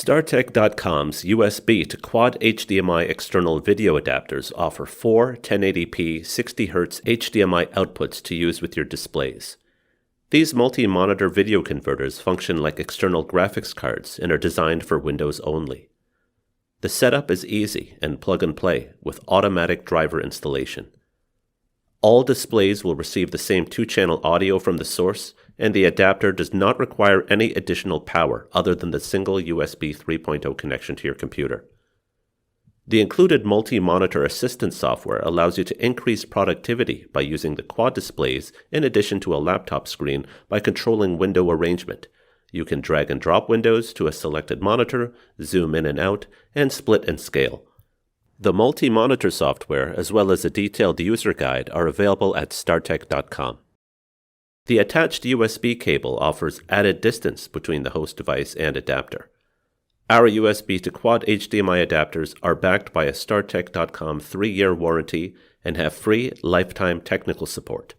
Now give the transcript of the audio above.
StarTech.com's USB to quad HDMI external video adapters offer four 1080p 60Hz HDMI outputs to use with your displays. These multi-monitor video converters function like external graphics cards and are designed for Windows only. The setup is easy and plug-and-play with automatic driver installation. All displays will receive the same 2-channel audio from the source, and the adapter does not require any additional power other than the single USB 3.0 connection to your computer. The included multi-monitor assistant software allows you to increase productivity by using the quad displays in addition to a laptop screen by controlling window arrangement. You can drag and drop windows to a selected monitor, zoom in and out, and split and scale. The multi-monitor software as well as a detailed user guide are available at StarTech.com. The attached USB cable offers added distance between the host device and adapter. Our USB to quad HDMI adapters are backed by a StarTech.com 3-year warranty and have free lifetime technical support.